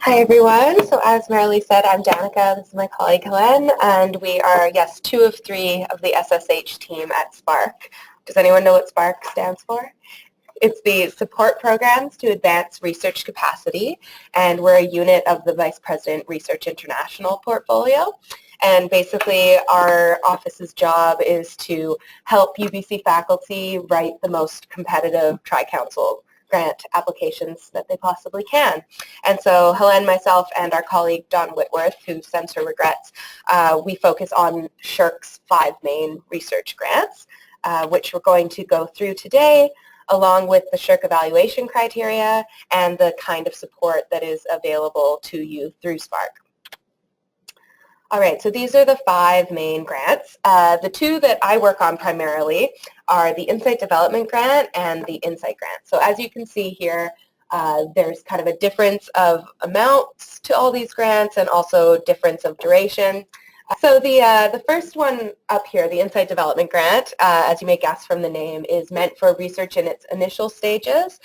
Hi everyone. So as Marilee said, I'm Danica. This is my colleague Helene, and we are, yes, 2 of 3 of the SSH team at SPARC. Does anyone know what SPARC stands for? It's the Support Programs to Advance Research Capacity, and we're a unit of the Vice President Research International portfolio. And basically our office's job is to help UBC faculty write the most competitive Tri-Council grant applications that they possibly can. And so Helene, myself, and our colleague Dawn Whitworth, who sends her regrets, we focus on SSHRC's 5 main research grants, which we're going to go through today, along with the SSHRC evaluation criteria and the kind of support that is available to you through SPARC. All right, so these are the 5 main grants. The 2 that I work on primarily are the Insight Development Grant and the Insight Grant. So as you can see here, there's kind of a difference of amounts to all these grants and also difference of duration. So the first one up here, the Insight Development Grant, as you may guess from the name, is meant for research in its initial stages.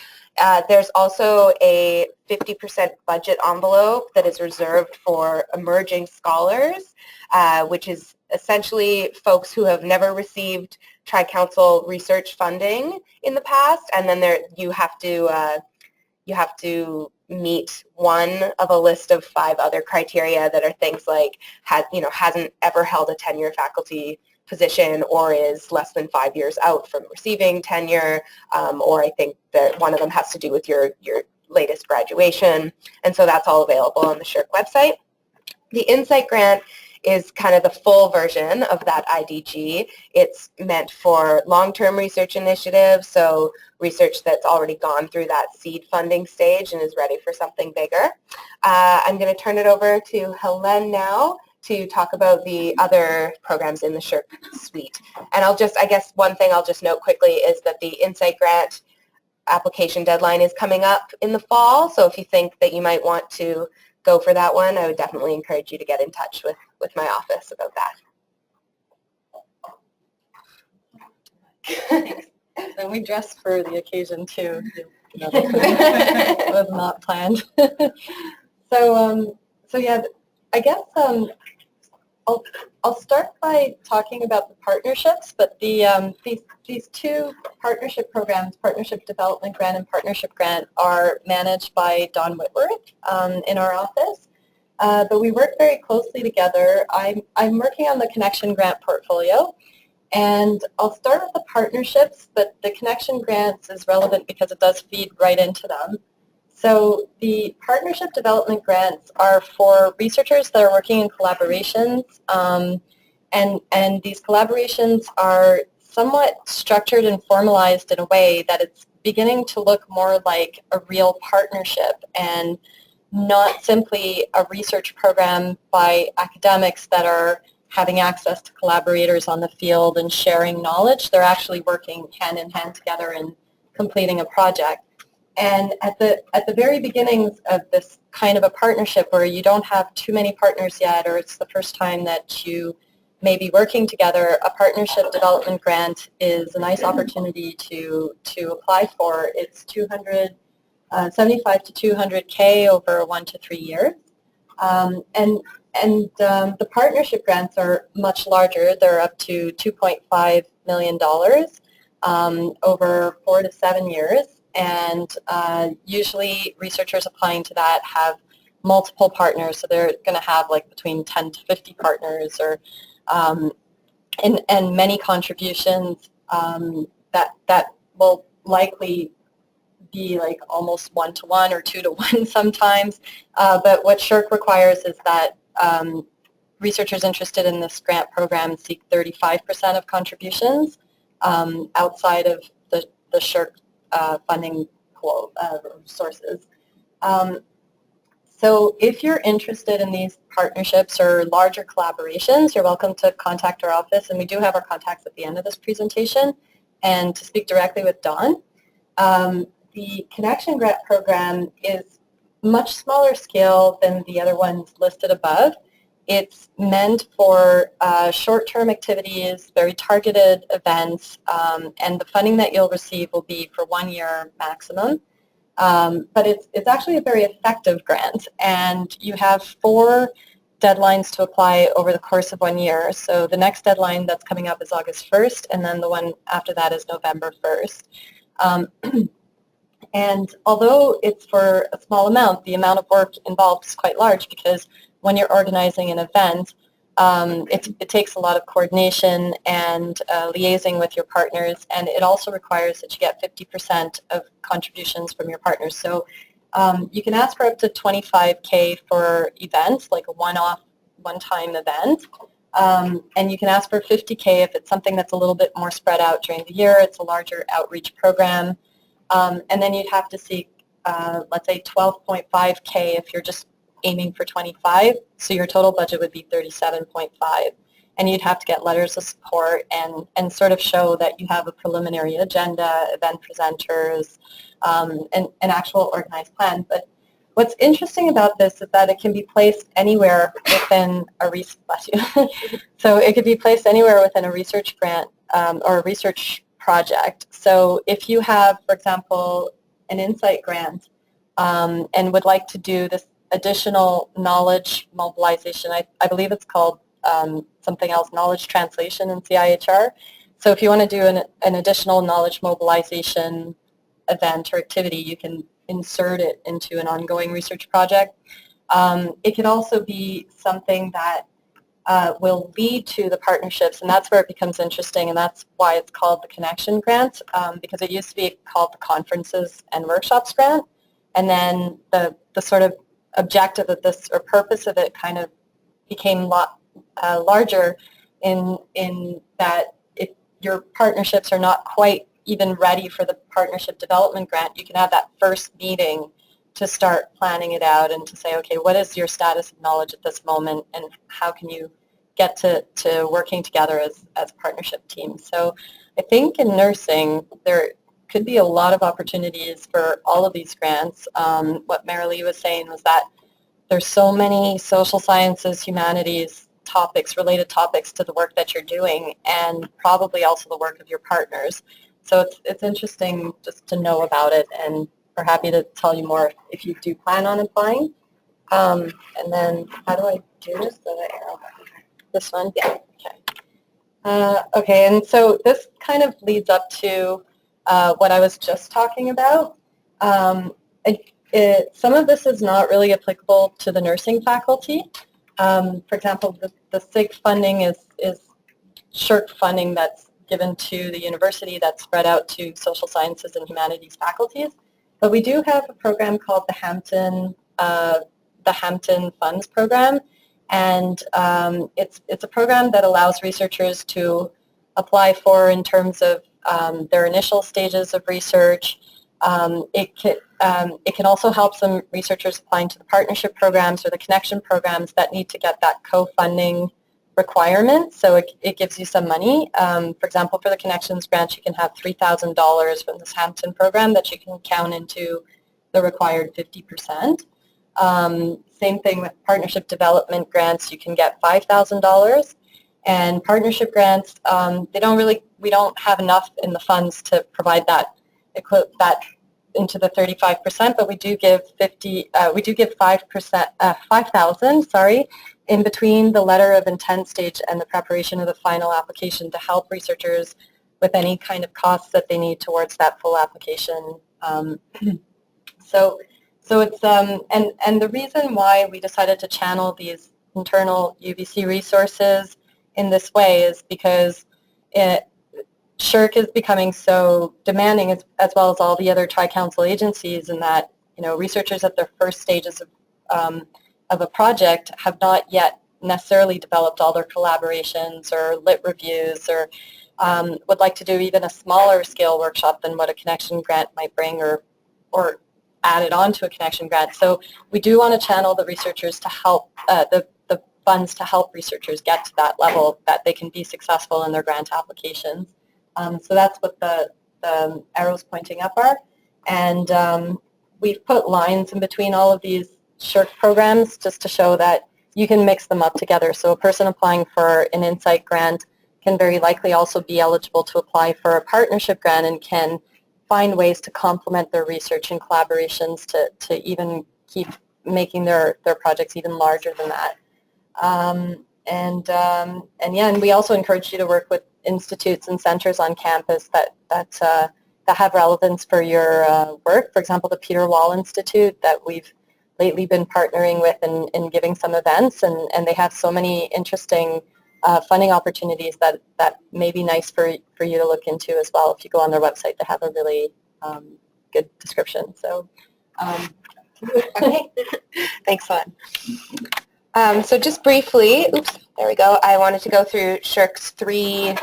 There's also a 50% budget envelope that is reserved for emerging scholars, which is essentially folks who have never received Tri-Council research funding in the past, and then you have to meet one of a list of 5 other criteria that are things like hasn't ever held a tenure faculty position or is less than 5 years out from receiving tenure, or I think that one of them has to do with your latest graduation, and so that's all available on the SSHRC website. The Insight Grant is kind of the full version of that IDG. It's meant for long-term research initiatives, so research that's already gone through that seed funding stage and is ready for something bigger. I'm going to turn it over to Helene now to talk about the other programs in the SSHRC suite. And I guess one thing I'll just note quickly is that the Insight Grant application deadline is coming up in the fall, so if you think that you might want to go for that one, I would definitely encourage you to get in touch with my office about that. And we dressed for the occasion too. It was not planned. So yeah, I guess I'll start by talking about the partnerships, but these 2 partnership programs, Partnership Development Grant and Partnership Grant, are managed by Dawn Whitworth in our office. But we work very closely together. I'm working on the Connection Grant portfolio, and I'll start with the partnerships, but the Connection Grants is relevant because it does feed right into them. So the Partnership Development Grants are for researchers that are working in collaborations, and these collaborations are somewhat structured and formalized in a way that it's beginning to look more like a real partnership and not simply a research program by academics that are having access to collaborators on the field and sharing knowledge. They're actually working hand in hand together and completing a project. And at the very beginnings of this kind of a partnership where you don't have too many partners yet, or it's the first time that you may be working together, a Partnership Development Grant is a nice opportunity to apply for. It's $75 to $200K over 1 to 3 years. The partnership grants are much larger. They're up to $2.5 million over 4 to 7 years. And usually researchers applying to that have multiple partners, so they're going to have like between 10 to 50 partners, or and many contributions that will likely be like almost 1-to-1 or 2-to-1 sometimes. But what SSHRC requires is that researchers interested in this grant program seek 35% of contributions outside of the SSHRC funding pool sources. So if you're interested in these partnerships or larger collaborations, you're welcome to contact our office, and we do have our contacts at the end of this presentation, and to speak directly with Dawn. The Connection Grant program is much smaller scale than the other ones listed above. It's meant for short-term activities, very targeted events, and the funding that you'll receive will be for 1 year maximum. But it's actually a very effective grant, and you have 4 deadlines to apply over the course of 1 year. So the next deadline that's coming up is August 1st, and then the one after that is November 1st. And although it's for a small amount, the amount of work involved is quite large, because when you're organizing an event, it takes a lot of coordination and liaising with your partners, and it also requires that you get 50% of contributions from your partners. So you can ask for up to $25K for events, like a one-off, one-time event, and you can ask for $50K if it's something that's a little bit more spread out during the year. It's a larger outreach program, and then you'd have to seek, let's say, $12.5K if you're just aiming for 25, so your total budget would be 37.5, and you'd have to get letters of support and sort of show that you have a preliminary agenda, event presenters, and an actual organized plan. But what's interesting about this is that it can be placed anywhere within a so it could be placed anywhere within a research grant or a research project. So if you have, for example, an insight grant and would like to do this additional knowledge mobilization, I believe it's called something else, knowledge translation in CIHR. So if you want to do an additional knowledge mobilization event or activity, you can insert it into an ongoing research project. It can also be something that will lead to the partnerships, and that's where it becomes interesting, and that's why it's called the Connection Grant, because it used to be called the Conferences and Workshops Grant, and then the sort of objective of this, or purpose of it, kind of became larger in that if your partnerships are not quite even ready for the Partnership Development Grant, you can have that first meeting to start planning it out and to say, okay, what is your status of knowledge at this moment, and how can you get to working together as partnership teams. So I think in nursing there could be a lot of opportunities for all of these grants. What Marilee was saying was that there's so many social sciences, humanities topics, related topics to the work that you're doing, and probably also the work of your partners. So it's interesting just to know about it, and we're happy to tell you more if you do plan on applying. And then how do I do this? The arrow button. This one? Yeah. Okay. Okay, and so this kind of leads up to what I was just talking about. Some of this is not really applicable to the nursing faculty. For example, the SIG funding is SSHRC funding that's given to the university that's spread out to social sciences and humanities faculties. But we do have a program called the Hampton Funds program, and it's a program that allows researchers to apply for in terms of their initial stages of research. It can also help some researchers applying to the partnership programs or the connection programs that need to get that co-funding requirement, so it gives you some money. For example, for the Connections Grant, you can have $3,000 from this Hampton program that you can count into the required 50%. Same thing with Partnership Development Grants, you can get $5,000. And partnership grants, we don't have enough in the funds to provide that into the 35%, but we do give 5,000, in between the letter of intent stage and the preparation of the final application to help researchers with any kind of costs that they need towards that full application. So it's and the reason why we decided to channel these internal UBC resources in this way is because SSHRC is becoming so demanding, as well as all the other tri-council agencies, in that researchers at their first stages of a project have not yet necessarily developed all their collaborations or lit reviews, or would like to do even a smaller scale workshop than what a connection grant might bring, or add it on to a connection grant. So we do want to channel the researchers to help the funds to help researchers get to that level that they can be successful in their grant applications. So that's what the arrows pointing up are. And we've put lines in between all of these SSHRC programs just to show that you can mix them up together. So a person applying for an Insight grant can very likely also be eligible to apply for a partnership grant, and can find ways to complement their research and collaborations to even keep making their projects even larger than that. And we also encourage you to work with institutes and centers on campus that have relevance for your work. For example, the Peter Wall Institute that we've lately been partnering with and giving some events, and they have so many interesting funding opportunities that may be nice for you to look into as well. If you go on their website, they have a really good description. So, okay, thanks a lot. So just briefly, there we go. I wanted to go through SSHRC's three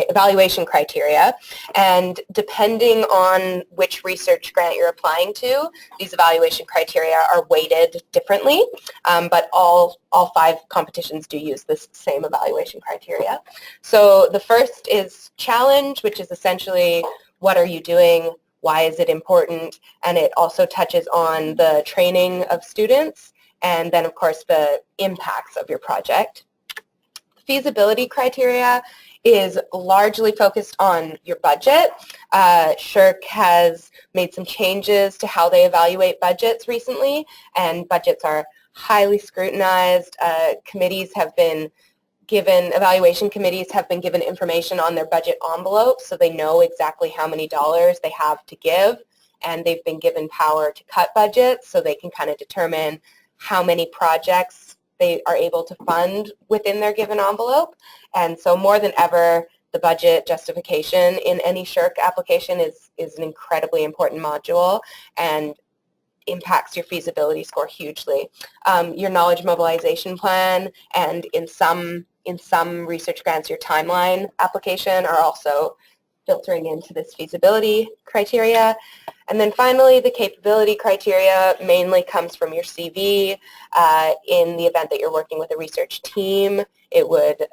evaluation criteria, and depending on which research grant you're applying to, these evaluation criteria are weighted differently, but all 5 competitions do use this same evaluation criteria. So the first is challenge, which is essentially what are you doing, why is it important, and it also touches on the training of students, and then of course the impacts of your project. Feasibility criteria is largely focused on your budget. SSHRC has made some changes to how they evaluate budgets recently, and budgets are highly scrutinized. Evaluation committees have been given information on their budget envelope, so they know exactly how many dollars they have to give, and they've been given power to cut budgets, so they can kind of determine how many projects they are able to fund within their given envelope. And so more than ever, the budget justification in any SSHRC application is an incredibly important module and impacts your feasibility score hugely. Your knowledge mobilization plan and in some research grants, your timeline application are also filtering into this feasibility criteria. And then finally, the capability criteria mainly comes from your CV. In the event that you're working with a research team, it would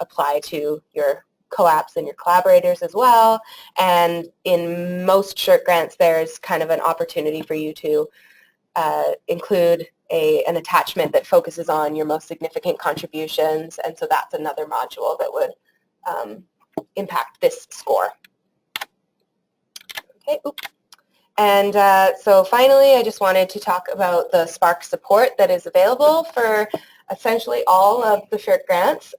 apply to your co-ops and your collaborators as well. And in most SSHRC grants, there's kind of an opportunity for you to include an attachment that focuses on your most significant contributions. And so that's another module that would impact this score. Okay, And so finally, I just wanted to talk about the Spark support that is available for essentially all of the SSHRC grants.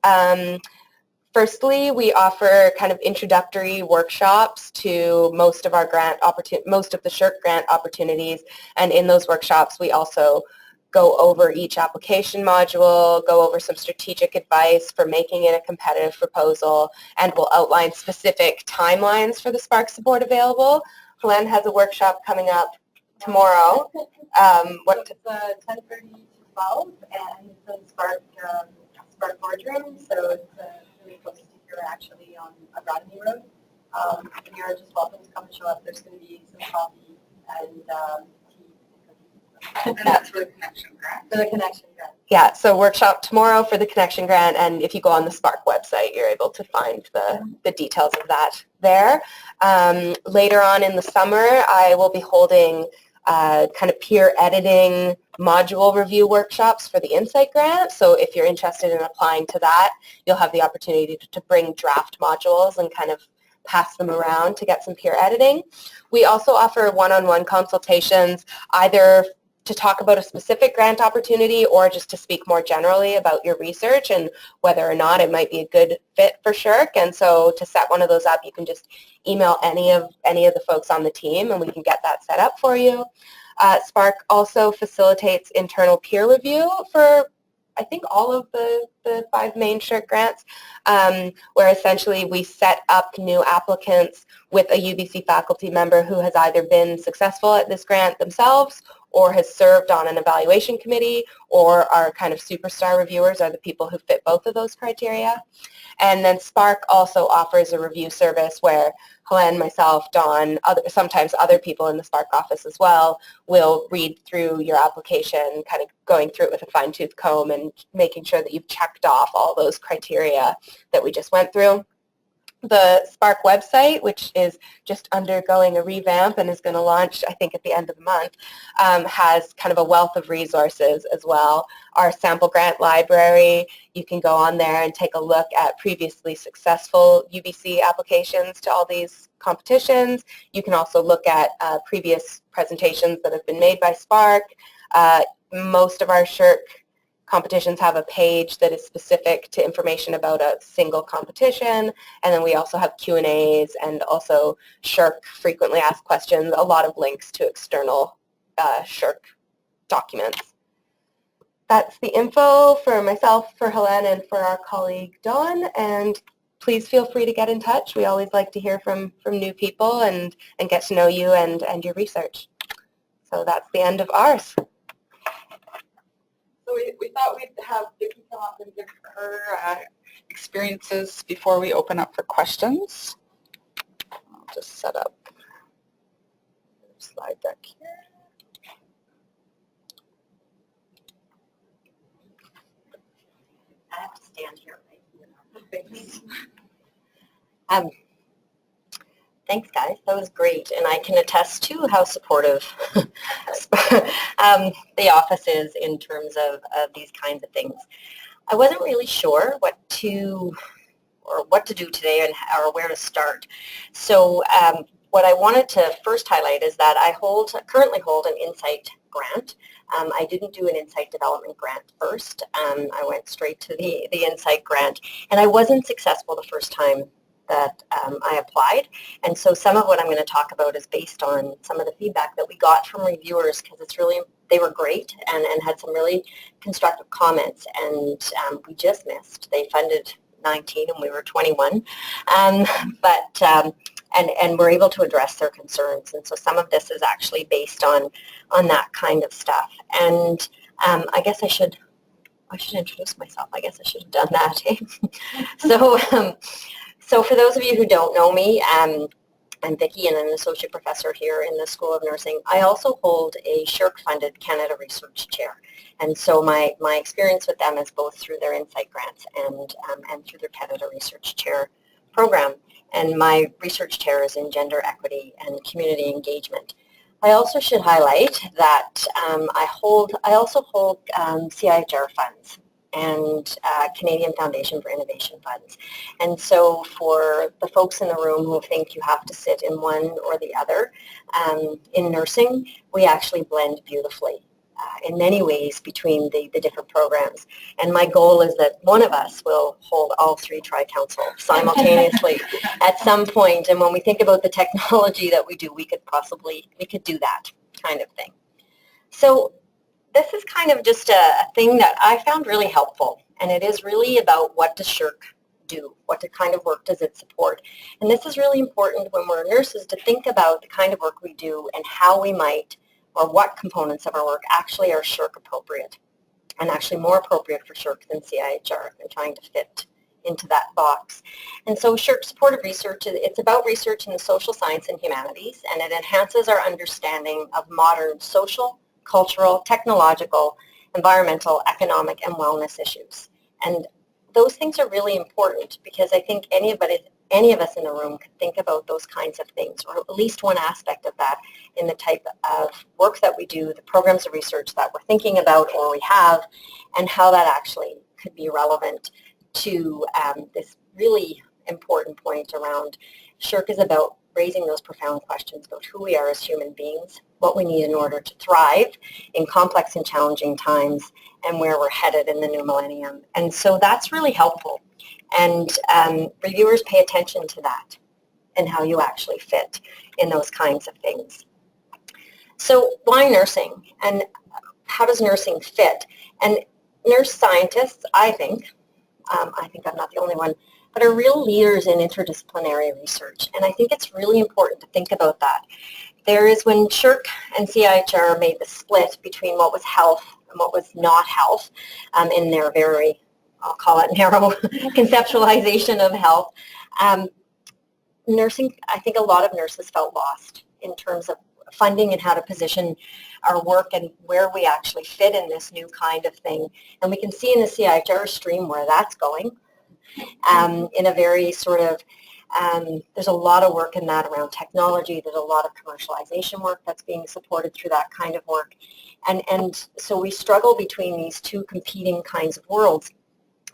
Firstly, we offer kind of introductory workshops to most of the SSHRC grant opportunities, and in those workshops, we also go over each application module, go over some strategic advice for making it a competitive proposal, and we'll outline specific timelines for the Spark support available. Helene has a workshop coming up tomorrow. It's 10:30 to 12, and it's in Spark boardroom, so it's really close to here, actually, on Academy Road. You're just welcome to come and show up. There's going to be some coffee and tea. And that's for the Connection Grant. For the Connection Grant. Yeah, so workshop tomorrow for the Connection Grant, and if you go on the Spark website, you're able to find the details of that there. Later on in the summer, I will be holding kind of peer editing module review workshops for the Insight Grant. So if you're interested in applying to that, you'll have the opportunity to bring draft modules and kind of pass them around to get some peer editing. We also offer one-on-one consultations, either to talk about a specific grant opportunity or just to speak more generally about your research and whether or not it might be a good fit for SSHRC. And so to set one of those up, you can just email any of the folks on the team and we can get that set up for you. Spark also facilitates internal peer review for I think all of the 5 main SSHRC grants, where essentially we set up new applicants with a UBC faculty member who has either been successful at this grant themselves or has served on an evaluation committee, or our kind of superstar reviewers are the people who fit both of those criteria. And then Spark also offers a review service where Helene, myself, Dawn, sometimes other people in the Spark office as well will read through your application, kind of going through it with a fine-tooth comb and making sure that you've checked off all those criteria that we just went through. The Spark website, which is just undergoing a revamp and is going to launch, I think, at the end of the month, has kind of a wealth of resources as well. Our sample grant library, you can go on there and take a look at previously successful UBC applications to all these competitions. You can also look at previous presentations that have been made by Spark. Most of our SSHRC competitions have a page that is specific to information about a single competition, and then we also have Q&As and also SSHRC frequently asked questions, a lot of links to external SSHRC documents. That's the info for myself, for Helene, and for our colleague Dawn, and please feel free to get in touch. We always like to hear from new people and get to know you and your research. So that's the end of ours. So we thought we'd have Vicky come up and give her experiences before we open up for questions. I'll just set up a slide deck here. I have to stand here, right? Thanks. Thanks, guys. That was great, and I can attest to how supportive the office is in terms of these kinds of things. I wasn't really sure what to do today or where to start. So what I wanted to first highlight is that I currently hold an Insight grant. I didn't do an Insight development grant first. I went straight to the Insight grant, and I wasn't successful the first time that I applied, and so some of what I'm going to talk about is based on some of the feedback that we got from reviewers, because they were great and had some really constructive comments, and we just missed. They funded 19 and we were 21, and we're able to address their concerns, and so some of this is actually based on that kind of stuff. And I guess I should introduce myself. I guess I should have done that. Eh? So for those of you who don't know me, I'm Vicky, and I'm an associate professor here in the School of Nursing. I also hold a SSHRC-funded Canada Research Chair, and so my experience with them is both through their Insight grants and through their Canada Research Chair program. And my research chair is in gender equity and community engagement. I also should highlight that I also hold CIHR Funds and Canadian Foundation for Innovation Funds. And so for the folks in the room who think you have to sit in one or the other, in nursing, we actually blend beautifully in many ways between the different programs. And my goal is that one of us will hold all three tri-council simultaneously at some point. And when we think about the technology that we do, we could do that kind of thing. So this is kind of just a thing that I found really helpful, and it is really about what does SSHRC do? What kind of work does it support? And this is really important when we're nurses to think about the kind of work we do and how we might, or what components of our work actually are SSHRC appropriate, and actually more appropriate for SSHRC than CIHR, and trying to fit into that box. And so SSHRC supported research, it's about research in the social science and humanities, and it enhances our understanding of modern social, cultural, technological, environmental, economic, and wellness issues. And those things are really important because I think any of us in the room could think about those kinds of things, or at least one aspect of that in the type of work that we do, the programs of research that we're thinking about or we have, and how that actually could be relevant to this really important point around SSHRC is about raising those profound questions about who we are as human beings, what we need in order to thrive in complex and challenging times, and where we're headed in the new millennium. And so that's really helpful. And reviewers pay attention to that and how you actually fit in those kinds of things. So why nursing? And how does nursing fit? And nurse scientists, I think I'm not the only one, but are real leaders in interdisciplinary research. And I think it's really important to think about that. There is when SSHRC and CIHR made the split between what was health and what was not health in their very, I'll call it narrow conceptualization of health. Nursing, I think a lot of nurses felt lost in terms of funding and how to position our work and where we actually fit in this new kind of thing. And we can see in the CIHR stream where that's going in a very sort of There's a lot of work in that around technology. There's a lot of commercialization work that's being supported through that kind of work. And so we struggle between these two competing kinds of worlds,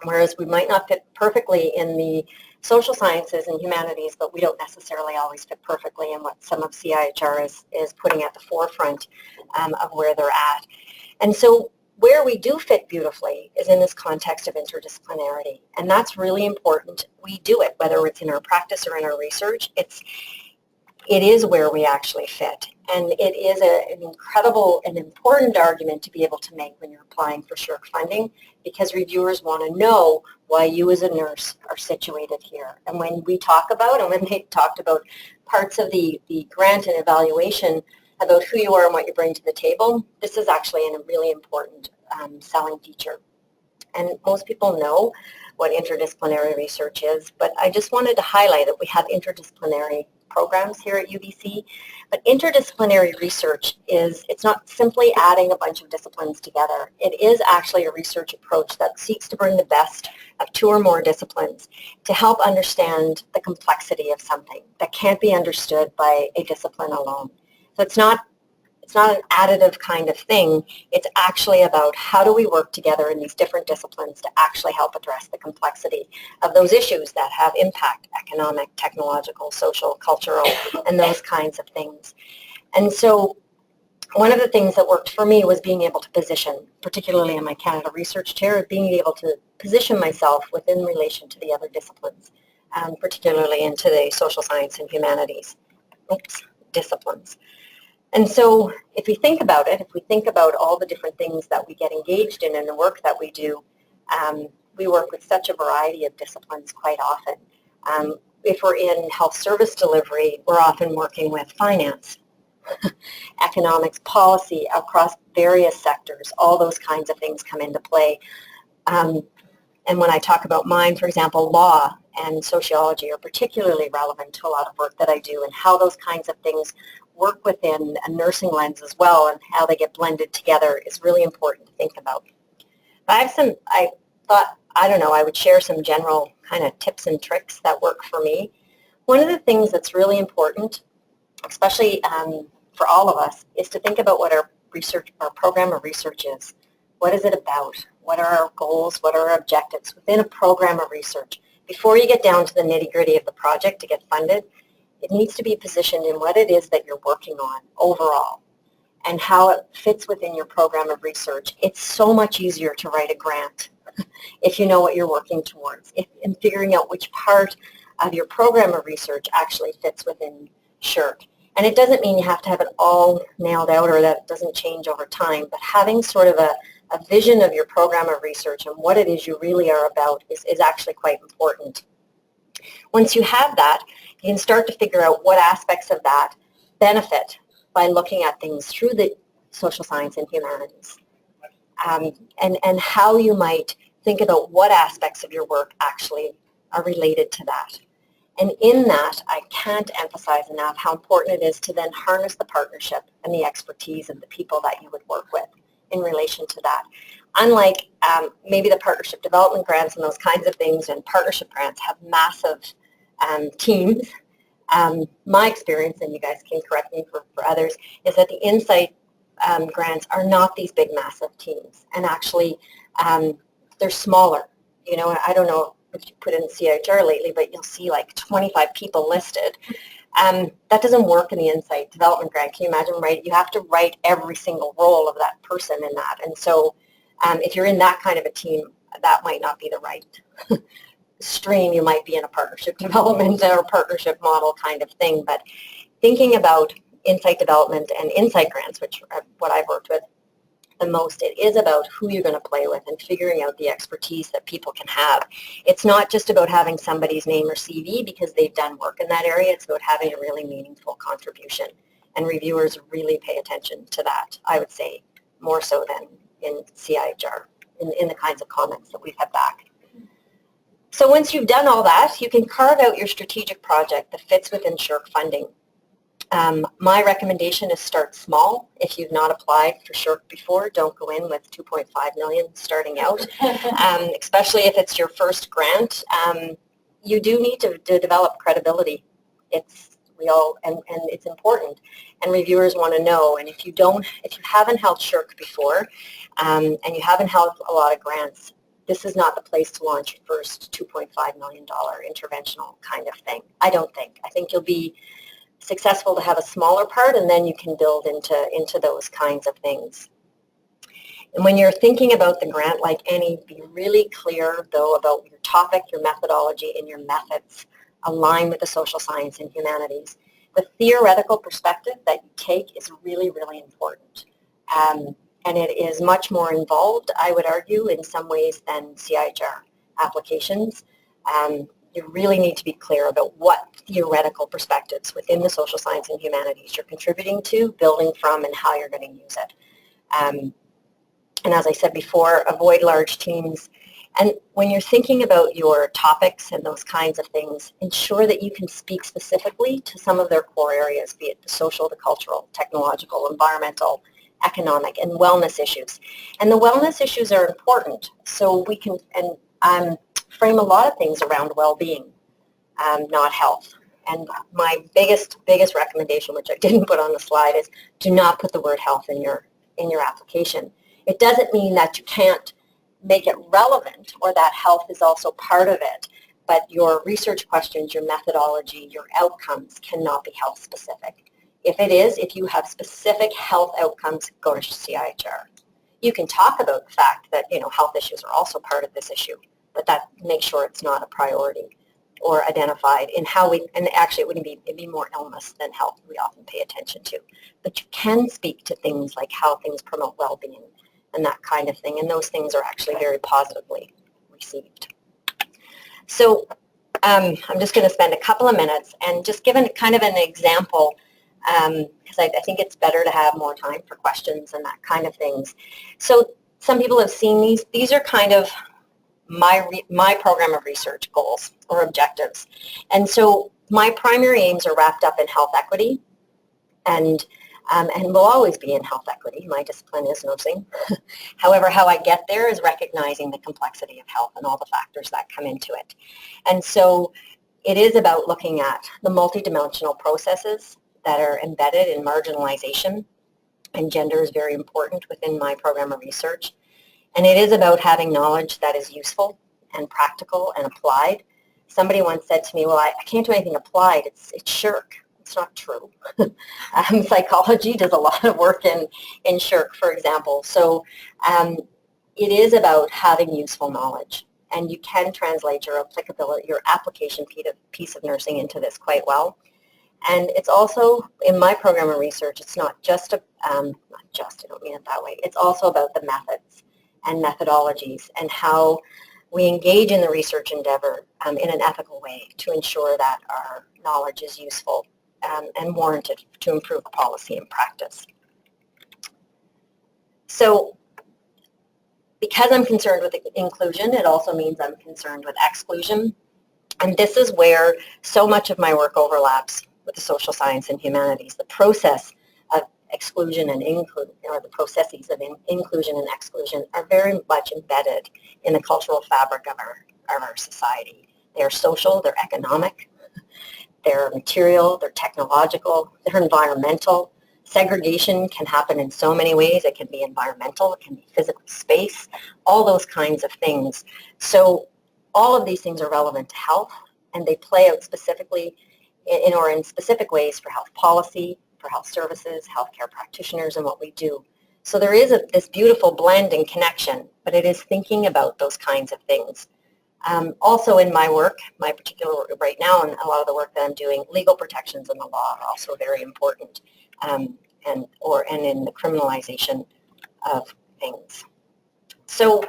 whereas we might not fit perfectly in the social sciences and humanities, but we don't necessarily always fit perfectly in what some of CIHR is putting at the forefront of where they're at. And so where we do fit beautifully is in this context of interdisciplinarity, and that's really important. We do it, whether it's in our practice or in our research. It is where we actually fit, and it is an incredible and important argument to be able to make when you're applying for SSHRC funding, because reviewers want to know why you as a nurse are situated here. And when we talk about, and when they talked about parts of the grant and evaluation about who you are and what you bring to the table, this is actually a really important selling feature. And most people know what interdisciplinary research is, but I just wanted to highlight that we have interdisciplinary programs here at UBC, but interdisciplinary research it's not simply adding a bunch of disciplines together. It is actually a research approach that seeks to bring the best of two or more disciplines to help understand the complexity of something that can't be understood by a discipline alone. So it's not an additive kind of thing. It's actually about how do we work together in these different disciplines to actually help address the complexity of those issues that have impact, economic, technological, social, cultural, and those kinds of things. And so one of the things that worked for me was being able to position, particularly in my Canada Research Chair, being able to position myself within relation to the other disciplines, particularly into the social science and humanities disciplines. And so if we think about it, if we think about all the different things that we get engaged in the work that we do, we work with such a variety of disciplines quite often. If we're in health service delivery, we're often working with finance, economics, policy across various sectors. All those kinds of things come into play. And when I talk about mine, for example, law and sociology are particularly relevant to a lot of work that I do, and how those kinds of things work within a nursing lens as well, and how they get blended together is really important to think about. I thought, I would share some general kind of tips and tricks that work for me. One of the things that's really important, especially for all of us, is to think about what our program of research is. What is it about? What are our goals? What are our objectives within a program of research? Before you get down to the nitty-gritty of the project to get funded, it needs to be positioned in what it is that you're working on overall and how it fits within your program of research. It's so much easier to write a grant if you know what you're working towards, and figuring out which part of your program of research actually fits within SSHRC. And it doesn't mean you have to have it all nailed out or that it doesn't change over time, but having sort of a vision of your program of research and what it is you really are about is actually quite important. Once you have that, you can start to figure out what aspects of that benefit by looking at things through the social science and humanities, and how you might think about what aspects of your work actually are related to that. And in that, I can't emphasize enough how important it is to then harness the partnership and the expertise of the people that you would work with in relation to that. Unlike maybe the partnership development grants and those kinds of things, and partnership grants have massive teams. My experience, and you guys can correct me for others, is that the insight grants are not these big massive teams, and actually they're smaller. You know, I don't know if you put in CIHR lately, but you'll see like 25 people listed. That doesn't work in the insight development grant. Can you imagine, right? You have to write every single role of that person in that. And so if you're in that kind of a team, that might not be the right stream. You might be in a partnership development or partnership model kind of thing. But thinking about insight development and insight grants, which are what I've worked with the most, it is about who you're going to play with and figuring out the expertise that people can have. It's not just about having somebody's name or CV because they've done work in that area. It's about having a really meaningful contribution. And reviewers really pay attention to that, I would say, more so than in CIHR, in the kinds of comments that we've had back. So once you've done all that, you can carve out your strategic project that fits within SSHRC funding. My recommendation is start small. If you've not applied for SSHRC before, don't go in with 2.5 million starting out, especially if it's your first grant. you do need to develop credibility. And it's important, and reviewers want to know. And if you haven't held SHRC before, and you haven't held a lot of grants, this is not the place to launch your first $2.5 million interventional kind of thing. I don't think. I think you'll be successful to have a smaller part, and then you can build into those kinds of things. And when you're thinking about the grant, like any, be really clear, though, about your topic, your methodology, and your methods align with the social science and humanities. The theoretical perspective that you take is really, really important. And it is much more involved, I would argue, in some ways than CIHR applications. You really need to be clear about what theoretical perspectives within the social science and humanities you're contributing to, building from, and how you're going to use it. And as I said before, avoid large teams. And when you're thinking about your topics and those kinds of things, ensure that you can speak specifically to some of their core areas, be it the social, the cultural, technological, environmental, economic, and wellness issues. And the wellness issues are important, so we can frame a lot of things around well-being, not health. And my biggest recommendation, which I didn't put on the slide, is do not put the word health in your application. It doesn't mean that you can't make it relevant or that health is also part of it, but your research questions, your methodology, your outcomes cannot be health specific. If it is, if you have specific health outcomes, go to CIHR. You can talk about the fact that, health issues are also part of this issue, but that makes sure it's not a priority or identified in how and actually it'd be more illness than health we often pay attention to. But you can speak to things like how things promote well-being and that kind of thing, and those things are actually very positively received. So I'm just going to spend a couple of minutes and just give kind of an example, because I think it's better to have more time for questions and that kind of things. So some people have seen these. These are kind of my program of research goals or objectives. And so my primary aims are wrapped up in health equity, and will always be in health equity. My discipline is nursing. However, how I get there is recognizing the complexity of health and all the factors that come into it. And so it is about looking at the multidimensional processes that are embedded in marginalization, and gender is very important within my program of research. And it is about having knowledge that is useful and practical and applied. Somebody once said to me, well, I can't do anything applied, it's SHRC. It's not true. Psychology does a lot of work in SHRC, for example. So it is about having useful knowledge, and you can translate your applicability, your application piece of nursing into this quite well. And it's also, in my program of research, it's not just, I don't mean it that way, it's also about the methods and methodologies and how we engage in the research endeavor in an ethical way to ensure that our knowledge is useful and warranted to improve policy and practice. So because I'm concerned with inclusion, it also means I'm concerned with exclusion. And this is where so much of my work overlaps with the social science and humanities. The process of exclusion and inclusion, or the processes of inclusion and exclusion, are very much embedded in the cultural fabric of our society. They're social, they're economic, they're material, they're technological, they're environmental. Segregation can happen in so many ways. It can be environmental, it can be physical space, all those kinds of things. So all of these things are relevant to health, and they play out specifically in specific ways for health policy, for health services, healthcare practitioners, and what we do. So there is this beautiful blend and connection, but it is thinking about those kinds of things. Also in my work, my particular work right now, and a lot of the work that I'm doing, legal protections in the law are also very important, and in the criminalization of things. So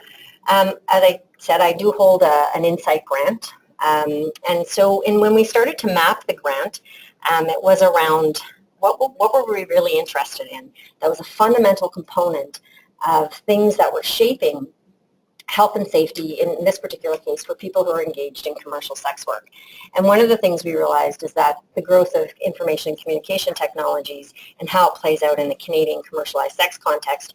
as I said, I do hold an Insight grant, and so when we started to map the grant, it was around what were we really interested in. That was a fundamental component of things that were shaping health and safety, in this particular case, for people who are engaged in commercial sex work. And one of the things we realized is that the growth of information and communication technologies and how it plays out in the Canadian commercialized sex context,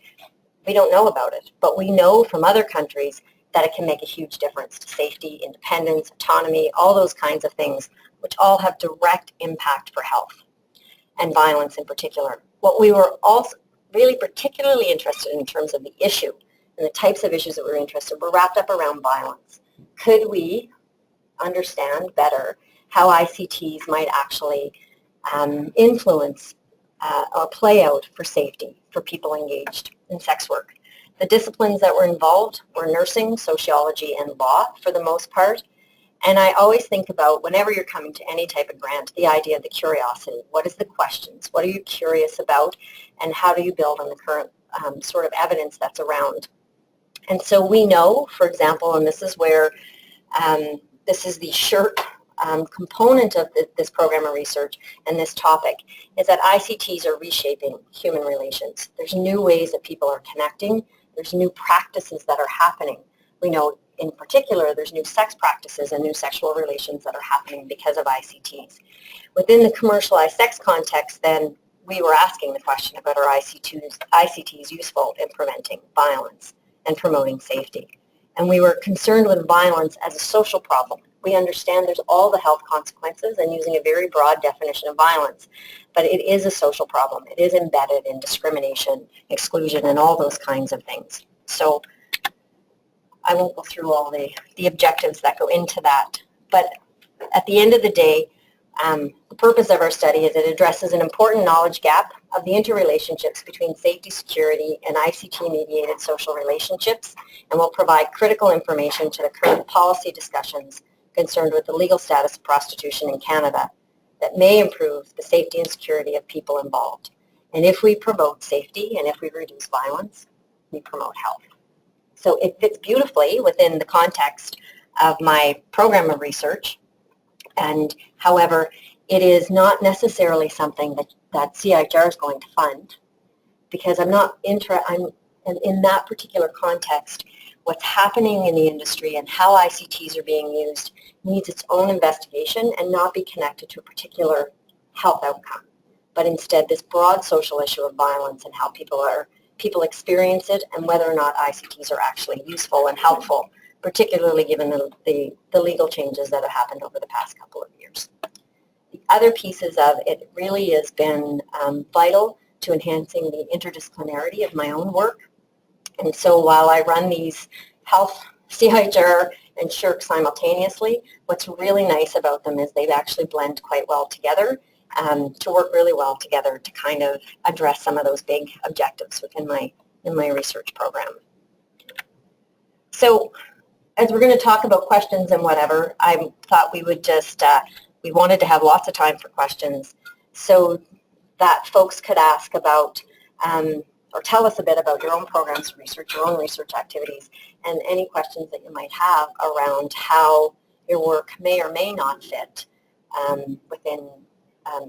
we don't know about it. But we know from other countries that it can make a huge difference to safety, independence, autonomy, all those kinds of things, which all have direct impact for health and violence in particular. What we were also really particularly interested in terms of the issue and the types of issues that we were interested in were wrapped up around violence. Could we understand better how ICTs might actually influence or play out for safety for people engaged in sex work? The disciplines that were involved were nursing, sociology, and law for the most part. And I always think about, whenever you're coming to any type of grant, the idea of the curiosity. What is the questions? What are you curious about? And how do you build on the current sort of evidence that's around? And so we know, for example, and this is where this is the SSHRC component of this program of research and this topic, is that ICTs are reshaping human relations. There's new ways that people are connecting. There's new practices that are happening. We know in particular there's new sex practices and new sexual relations that are happening because of ICTs. Within the commercialized sex context, then, we were asking the question about are ICTs useful in preventing violence and promoting safety. And we were concerned with violence as a social problem. We understand there's all the health consequences and using a very broad definition of violence, but it is a social problem. It is embedded in discrimination, exclusion, and all those kinds of things. So I won't go through all the objectives that go into that, but at the end of the day, the purpose of our study is it addresses an important knowledge gap of the interrelationships between safety, security, and ICT-mediated social relationships, and will provide critical information to the current policy discussions concerned with the legal status of prostitution in Canada that may improve the safety and security of people involved. And if we promote safety and if we reduce violence, we promote health. So it fits beautifully within the context of my program of research. And however, it is not necessarily something that CIHR is going to fund, because I'm in that particular context, what's happening in the industry and how ICTs are being used needs its own investigation and not be connected to a particular health outcome, but instead this broad social issue of violence and how people experience it and whether or not ICTs are actually useful and helpful, particularly given the legal changes that have happened over the past couple of years. The other pieces of it really has been vital to enhancing the interdisciplinarity of my own work. And so while I run these health, CIHR, and SSHRC simultaneously, what's really nice about them is they've actually blend quite well together, to work really well together to kind of address some of those big objectives within my research program. So as we're going to talk about questions and whatever, I thought we would just, we wanted to have lots of time for questions so that folks could ask about or tell us a bit about your own programs of research, your own research activities, and any questions that you might have around how your work may or may not fit within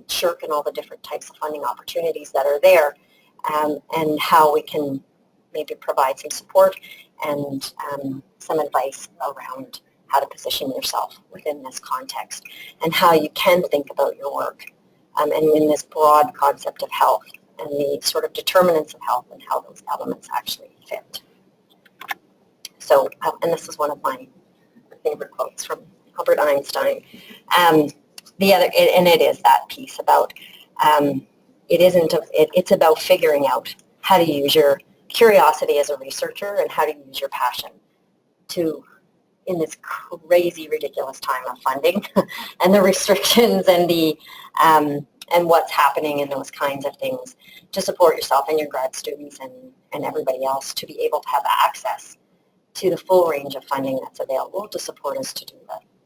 SSHRC and all the different types of funding opportunities that are there, and how we can maybe provide some support and some advice around how to position yourself within this context and how you can think about your work and in this broad concept of health and the sort of determinants of health and how those elements actually fit. So, and this is one of my favorite quotes from Hubbard, Einstein. The other, and it is that piece about, it's about figuring out how to use your curiosity as a researcher and how to use your passion to, in this crazy, ridiculous time of funding and the restrictions and the, and what's happening in those kinds of things, to support yourself and your grad students and everybody else to be able to have access to the full range of funding that's available to support us to do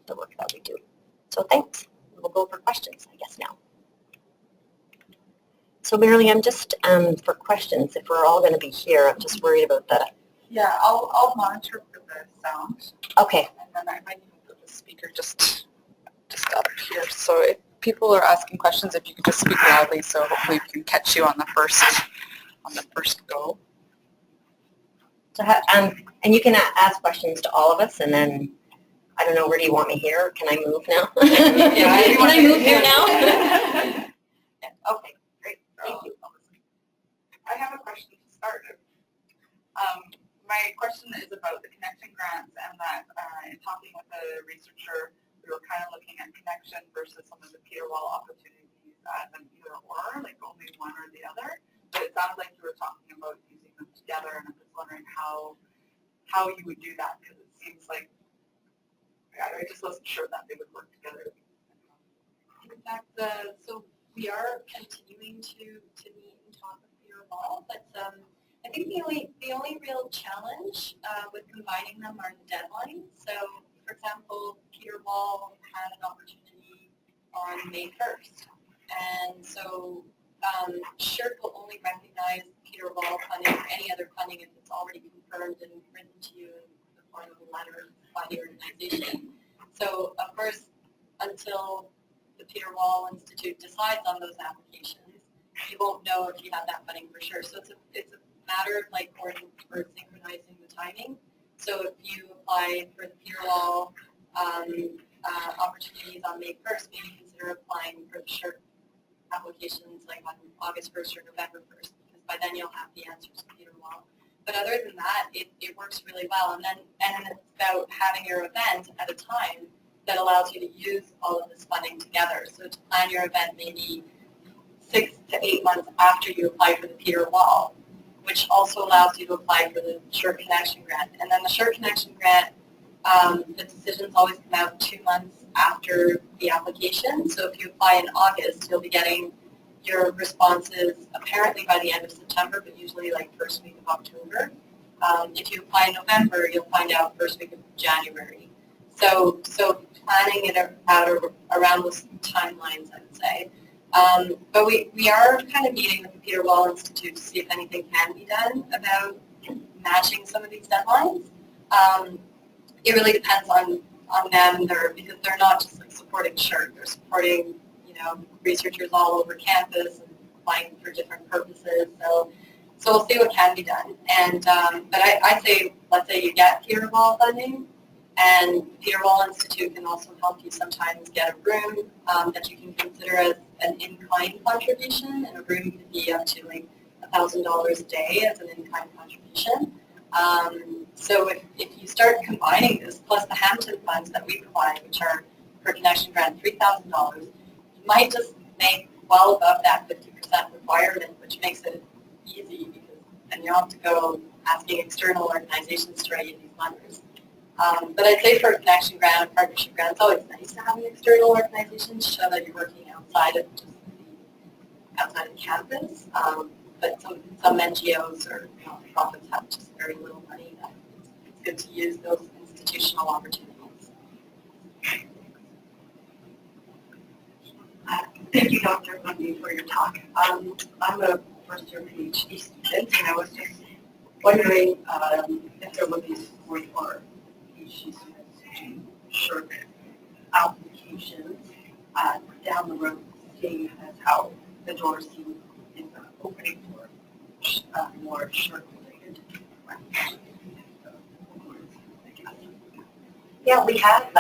the work that we do. So thanks. We'll go for questions, I guess, now. So Marilee, I'm just, for questions, if we're all going to be here, I'm just worried about the... Yeah, I'll monitor for the sound. Okay. And then I might even put the speaker just up here. So if people are asking questions, if you could just speak loudly, so hopefully we can catch you on the first go. So, and you can ask questions to all of us, and then, I don't know, where do you want me here? Can I move now? Yeah, can I move here now? Okay, great. Thank you. I have a question to start. my question is about the connection grants, and that in talking with the researcher, we were kind of looking at connection versus some of the peer wall opportunities as an either or, like only one or the other. But it sounded like you were talking about using them together, and I'm just wondering how you would do that, because it seems like I just wasn't sure that they would work together. In fact, so we are continuing to meet and talk with peer wall, but I think the only real challenge with combining them are the deadlines. So, for example, Peter Wall had an opportunity on May 1st, and so SSHRC will only recognize Peter Wall funding or any other funding if it's already confirmed and written to you in the form of a letter by the organization. So, of course, until the Peter Wall Institute decides on those applications, you won't know if you have that funding for sure. So it's a matter of like synchronizing the timing. So if you apply for the Peter Wall opportunities on May 1st, maybe consider applying for the SSHRC applications like on August 1st or November 1st, because by then you'll have the answers to Peter Wall. But other than that, it works really well. And then it's about having your event at a time that allows you to use all of this funding together. So to plan your event maybe 6 to 8 months after you apply for the Peter Wall, which also allows you to apply for the SSHRC Connection Grant. And then the SSHRC Connection Grant, the decisions always come out 2 months after the application. So if you apply in August, you'll be getting your responses apparently by the end of September, but usually like first week of October. If you apply in November, you'll find out first week of January. So planning it out around those timelines, I would say. But we are kind of meeting with the Peter Wall Institute to see if anything can be done about matching some of these deadlines. It really depends on them, because they're not just like supporting SSHRC, they're supporting researchers all over campus and applying for different purposes. So we'll see what can be done. And but I'd say, let's say you get Peter Wall funding, and the Peter Wall Institute can also help you sometimes get a room that you can consider as an in-kind contribution, and a room could be up to like $1,000 a day as an in-kind contribution. So if you start combining this, plus the Hampton funds that we provide, which are per connection grant $3,000, you might just make well above that 50% requirement, which makes it easy, because then you don't have to go asking external organizations to write you these letters. But I'd say for a connection grant and partnership grant, it's always nice to have an external organization to show that you're working outside of campus. But some NGOs or nonprofits have just very little money. It's good to use those institutional opportunities. Thank you, Dr. Bungay, for your talk. I'm a first-year PhD student, and I was just wondering if there would be support for PhD students to SSHRC applications down the road, seeing as how the doors seem opening for more SSHRC-related. Yeah, we have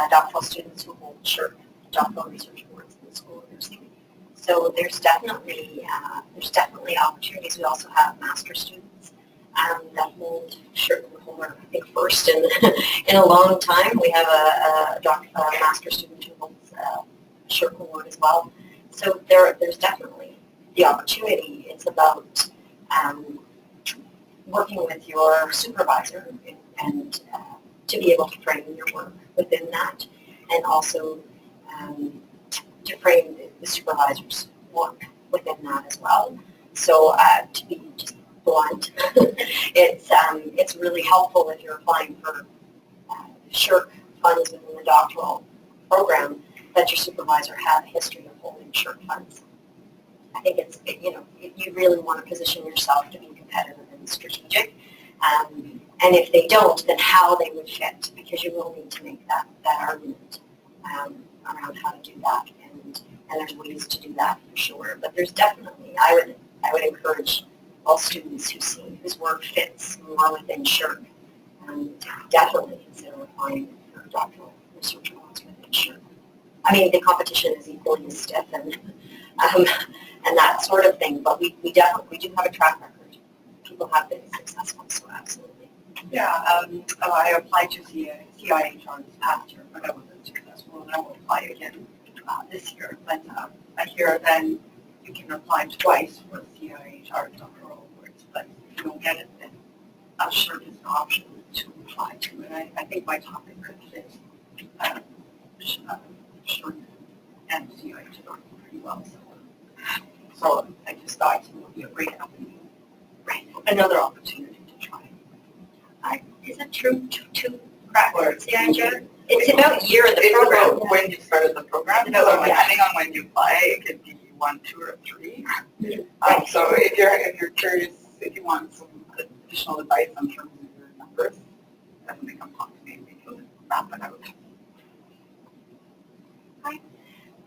doctoral students who hold SSHRC doctoral research awards in the School of Nursing. So there's definitely opportunities. We also have master students that hold SSHRC. We're, I think, first in in a long time. We have a master student who holds a SSHRC award as well. So there's definitely the opportunity. It's about working with your supervisor and to be able to frame your work within that, and also to frame the supervisor's work within that as well. So to be just blunt, it's really helpful if you're applying for SSHRC funds within the doctoral program that your supervisor have a history of holding SSHRC funds. I think you really want to position yourself to be competitive and strategic. And if they don't, then how they would fit, because you will need to make that argument around how to do that, and there's ways to do that for sure. But there's definitely, I would encourage all students whose work fits more within SSHRC, definitely consider applying for doctoral research awards within SSHRC. I mean, the competition is equally as stiff and that sort of thing, but we do have a track record. people have been successful, so absolutely. Yeah, I applied to CIHR this past year, but I wasn't successful, and I will apply again this year. But I hear then you can apply twice for CIHR doctoral awards, but if you don't get it, then I'm sure there's an option to apply to it. I think my topic could fit short and CIHR pretty well. So I just thought it would be a great opportunity, another opportunity to try. Is it true to crack CIHR? It's about a year in the It's program. about when you started the program, so depending on when you apply, it could be 1, 2, or 3. So if you're curious, if you want some additional advice on terms of your numbers, definitely come talk to me and we can map it out. Hi,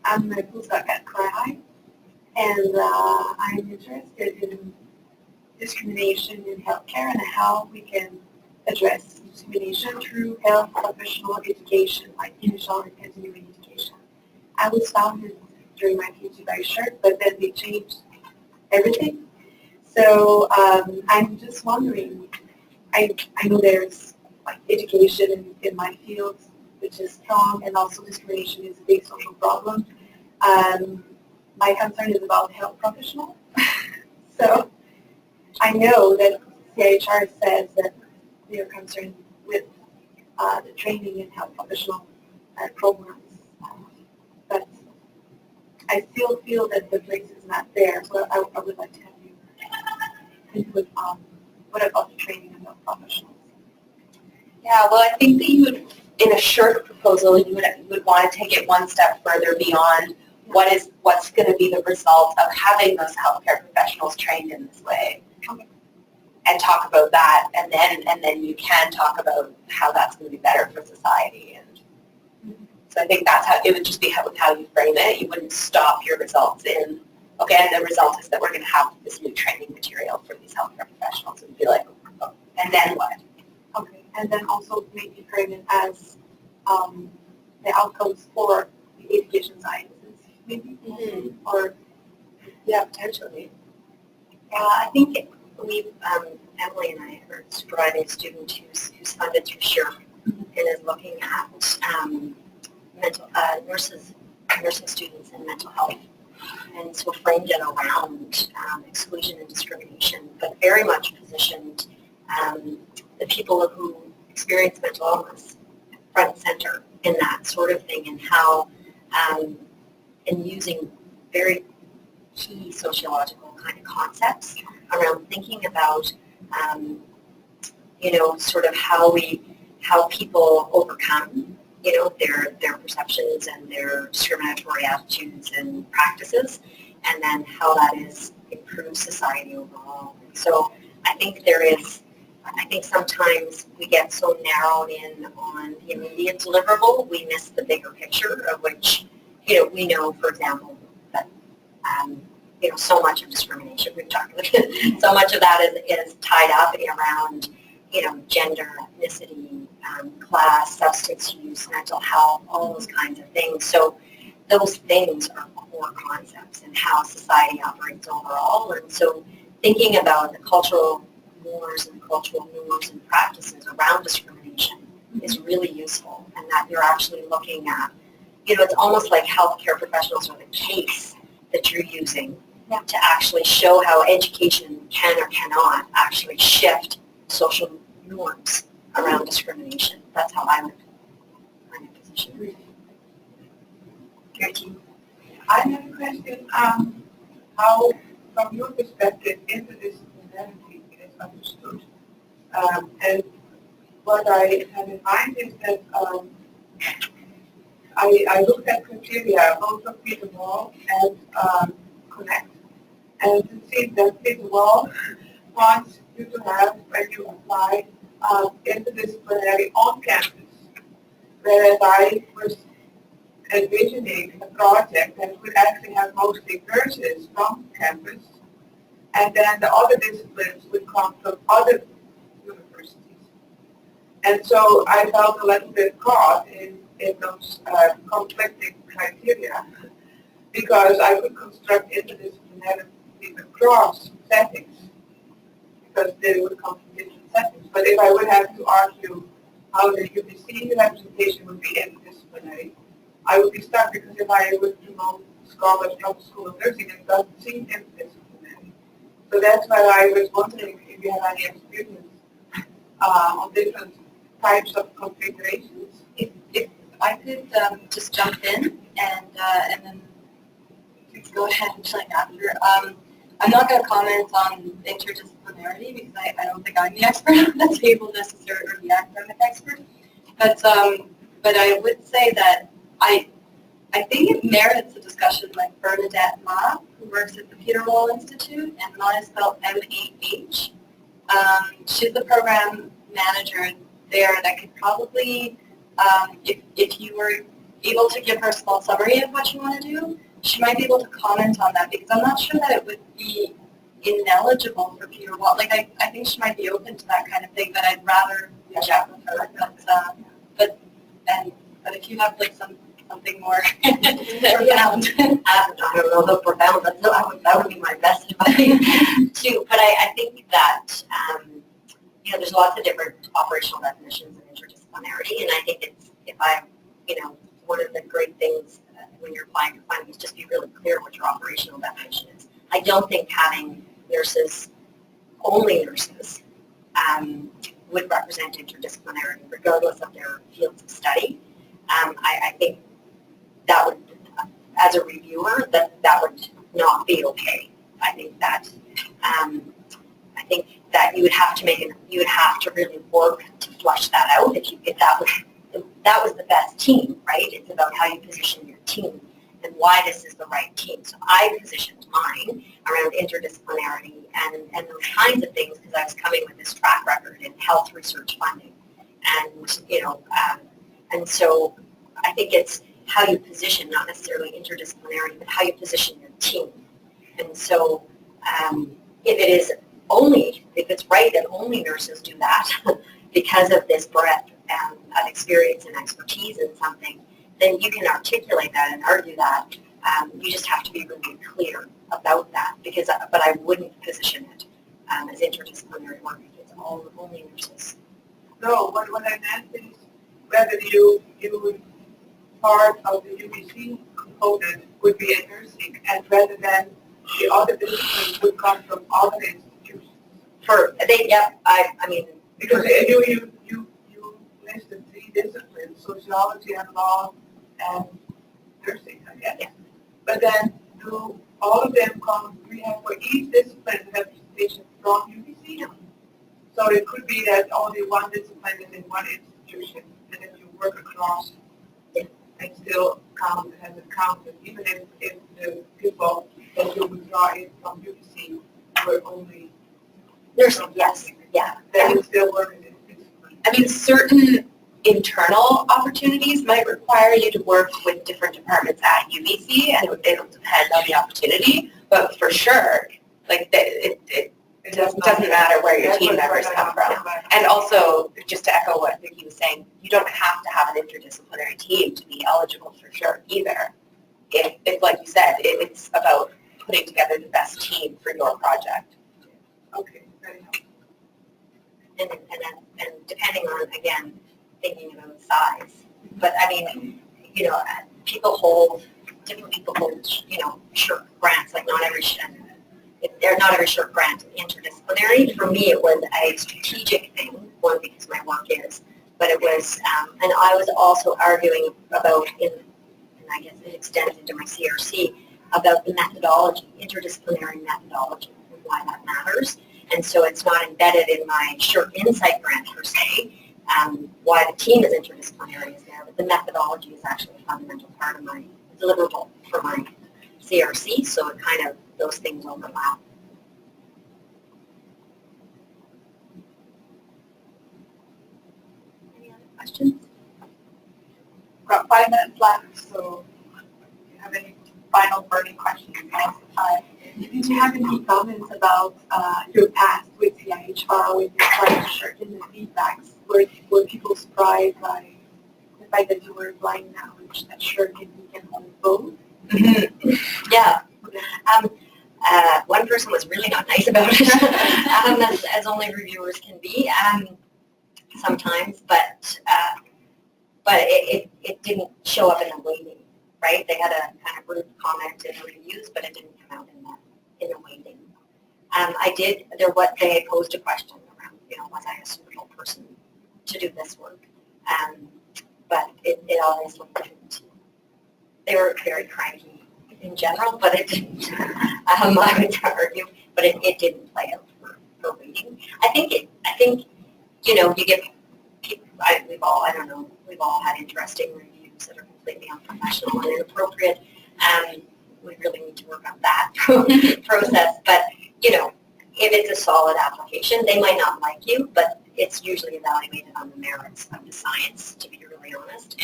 I'm a postdoc at CIHR, and I'm interested in discrimination in healthcare and how we can address discrimination through health professional education, like initial and continuing education. I was founded during my PhD by SSHRC, but then they changed everything. So I'm just wondering, I know there's like education in my field, which is strong, and also discrimination is a big social problem. My concern is about health professionals. So I know that CIHR says that they are concerned with the training in health professional programs, but I still feel that the place is not there. So I would like to have you input on what about the training in health professionals? Yeah, well, I think that you would, in a SSHRC proposal, you would want to take it one step further beyond what's going to be the result of having those healthcare professionals trained in this way, and talk about that, and then you can talk about how that's going to be better for society. And so I think that's how it would just be how you frame it. You wouldn't stop your results in, okay, and the result is that we're going to have this new training material for these healthcare professionals, and be like, oh, and then what? Okay, and then also maybe frame it as the outcomes for the education sciences, maybe, or Yeah, potentially. I think we've, Emily and I are supervising a student who's funded through SSHRC and is looking at nursing students in mental health. And so framed it around exclusion and discrimination, but very much positioned the people who experience mental illness front and center in that sort of thing, and how, and using very key sociological kind of concepts around thinking about, sort of how people overcome, their perceptions and their discriminatory attitudes and practices, and then how that is improves society overall. And so I think sometimes we get so narrowed in on the immediate deliverable, we miss the bigger picture, of which, we know, for example, that so much of discrimination, we've talked about, so much of that is tied up around, gender, ethnicity, class, substance use, mental health, all those kinds of things. So those things are core concepts in how society operates overall. And so thinking about the cultural norms and practices around discrimination is really useful, and that you're actually looking at, it's almost like healthcare professionals are the case that you're using to actually show how education can or cannot actually shift social norms around discrimination. That's how I would find a position. I have a question. How, from your perspective, interdisciplinarity is understood? And what I have in mind is that I looked at criteria, both of Feasibility and Connect, and it seems that Feasibility wants you to have, when you apply, interdisciplinary on campus, whereas I was envisioning a project that would actually have mostly nurses from campus, and then the other disciplines would come from other universities. And so I felt a little bit caught in those conflicting criteria, because I could construct interdisciplinarity across settings, because they would come from different settings. But if I would have to argue how the UBC representation would be interdisciplinary, I would be stuck because if I would promote scholars from the School of Nursing, it doesn't seem interdisciplinary. So that's why I was wondering if you have any experience on different types of configurations. If I could just jump in and then please go ahead and chime after. I'm not going to comment on interdisciplinarity because I don't think I'm the expert on the table necessarily, or the academic expert. But I would say that I think it merits a discussion like Bernadette Ma, who works at the Peter Wall Institute, and Ma is spelled M-A-H. She's the program manager there that could probably, if you were able to give her a small summary of what you want to do, she might be able to comment on that, because I'm not sure that it would be ineligible for Peter Wall. Like, I think she might be open to that kind of thing, but I'd rather chat with her. But if you have like something more profound. I don't know the profound, but that would be my best advice too. But I think that there's lots of different operational definitions of interdisciplinarity, and I think one of the great things when you're applying for funding is just be really clear what your operational definition is. I don't think having only nurses, would represent interdisciplinarity regardless of their fields of study. I think that would, as a reviewer, that would not be okay. I think that you would have to really work to flush that out. If that was the best team, right? It's about how you position your team and why this is the right team. So I positioned mine around interdisciplinarity and those kinds of things because I was coming with this track record in health research funding, and so I think it's how you position, not necessarily interdisciplinarity, but how you position your team. And so if it's right that only nurses do that because of this breadth of experience and expertise in something, then you can articulate that and argue that. You just have to be really clear about that, but I wouldn't position it as interdisciplinary work if it's only nurses. No, what I meant is whether you part of the UBC component would be in nursing, and rather than the other disciplines would come from other institutions. Because you listed 3 disciplines: sociology and law and nursing, I guess. Yeah. But then do all of them come? We have for each discipline representation from UBC. So it could be that only one discipline is in one institution, and if you work across, it still counts as it counted, even if the people that you withdraw in from UBC were only nursing. Yes, yeah. They would still work in this discipline. I mean, certain internal opportunities might require you to work with different departments at UBC, and it'll depend on the opportunity, but for sure, like, it doesn't matter where your team members come from. And also, just to echo what Vicky was saying, you don't have to have an interdisciplinary team to be eligible for SHRC either. If like you said, it's about putting together the best team for your project. Okay, very helpful. And depending on, again, thinking about size. But I mean, different people hold, SHRC grants, like not every SHRC grant interdisciplinary. For me, it was a strategic thing, one, because my work is, but it was, and I was also arguing about, and I guess it extends into my CRC, about the methodology, interdisciplinary methodology, and why that matters. And so it's not embedded in my SHRC Insight grant per se, why the team is interdisciplinary is there, but the methodology is actually a fundamental part of my deliverable for my CRC, so it kind of, those things overlap. Any other questions? We've got 5 minutes left, so if you have any final burning questions, now's the time. Did you have any comments about your past with CIHR, with your partnership and the feedbacks? Were people surprised by the fact that you were applying now, which that SHRC can hold both? Mm-hmm. Yeah. One person was really not nice about it, as only reviewers can be sometimes, but it didn't show up in the weighting, right? They had a kind of rude comment in the reviews, but it didn't come out in the weighting. They posed a question around, was I a suitable person to do this work? But it obviously didn't. They were very cranky in general, but it didn't. I would argue, but it didn't play out for reading. I think you get people. We've all had interesting reviews that are completely unprofessional and inappropriate. We really need to work on that process. But if it's a solid application, they might not like you, but it's usually evaluated on the merits of the science, to be really honest.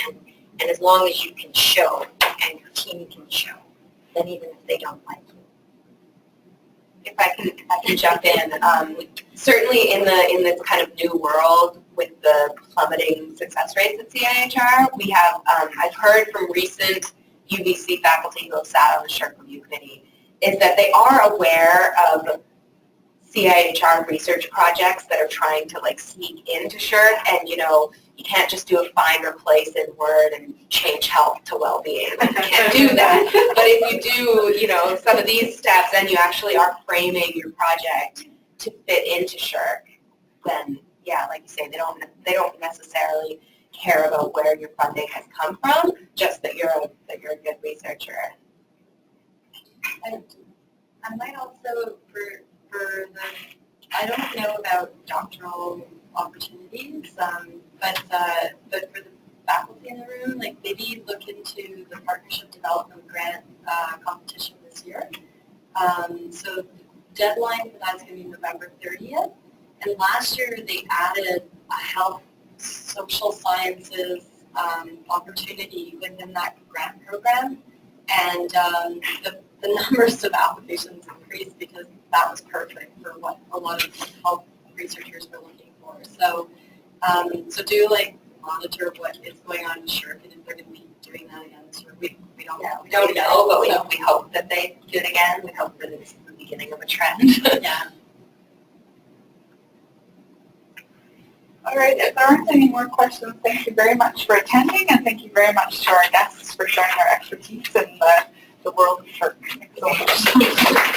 And as long as you can show and your team can show, then even if they don't like you. If I can jump in, certainly in the kind of new world with the plummeting success rates at CIHR, we have, I've heard from recent UBC faculty who have sat on the SHRC review committee, is that they are aware of CIHR research projects that are trying to sneak into SHRC, and you can't just do a find replace in Word and change health to well-being. You can't do that. But if you do, some of these steps, and you actually are framing your project to fit into SHRC, then yeah, like you say, they don't necessarily care about where your funding has come from, just that you're a good researcher. And I might also I don't know about doctoral opportunities, but for the faculty in the room, maybe look into the Partnership Development Grant competition this year. So the deadline for that's going to be November 30th. And last year they added a health social sciences opportunity within that grant program. And the numbers of applications increased because that was perfect for what a lot of health researchers were looking for. So, do monitor what is going on in SHRC, and if they're going to be doing that again this year. We don't know, but we hope that they do it again. We hope that it's the beginning of a trend. Yeah. All right, if there aren't any more questions, thank you very much for attending, and thank you very much to our guests for sharing their expertise in the world of SHRC. Thanks so much.